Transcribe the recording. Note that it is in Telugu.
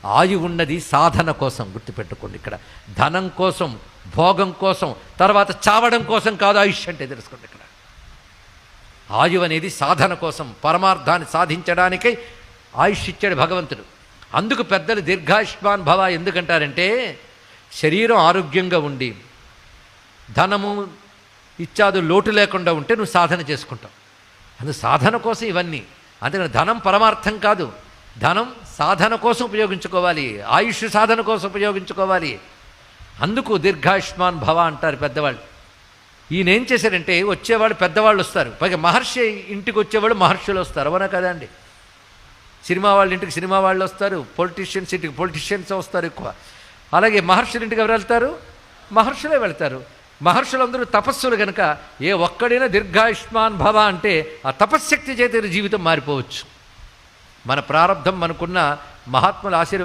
ఆయువు ఉన్నది సాధన కోసం, గుర్తుపెట్టుకోండి. ఇక్కడ ధనం కోసం, భోగం కోసం, తర్వాత చావడం కోసం కాదు ఆయుష్ అంటే, తెలుసుకోండి. ఇక్కడ ఆయువు అనేది సాధన కోసం, పరమార్థాన్ని సాధించడానికై ఆయుష్ ఇచ్చాడు భగవంతుడు. అందుకు పెద్దలు దీర్ఘాయుష్మాన్ భవ ఎందుకంటారంటే, శరీరం ఆరోగ్యంగా ఉండి ధనము ఇత్యాదు లోటు లేకుండా ఉంటే నువ్వు సాధన చేసుకుంటావు. అందుకు సాధన కోసం ఇవన్నీ. అందుకని ధనం పరమార్థం కాదు, ధనం సాధన కోసం ఉపయోగించుకోవాలి, ఆయుష్ సాధన కోసం ఉపయోగించుకోవాలి. అందుకు దీర్ఘాయుష్మాన్ భవ అంటారు పెద్దవాళ్ళు. ఈయన ఏం చేశారంటే, వచ్చేవాళ్ళు పెద్దవాళ్ళు వస్తారు, పైగా మహర్షి ఇంటికి వచ్చేవాళ్ళు మహర్షులు వస్తారు, అవునా కదా అండి? సినిమా వాళ్ళ ఇంటికి సినిమా వాళ్ళు వస్తారు, పొలిటీషియన్స్ ఇంటికి పొలిటీషియన్స్ వస్తారు ఎక్కువ. అలాగే మహర్షుల ఇంటికి ఎవరు వెళ్తారు? మహర్షులే వెళ్తారు. మహర్షులందరూ తపస్సులు కనుక ఏ ఒక్కడైనా దీర్ఘాయుష్మాన్ భవ అంటే ఆ తపశ్శక్తి చేత జీవితం మారిపోవచ్చు. మన ప్రారంధం మనకున్న మహాత్ముల ఆశీర్వాదం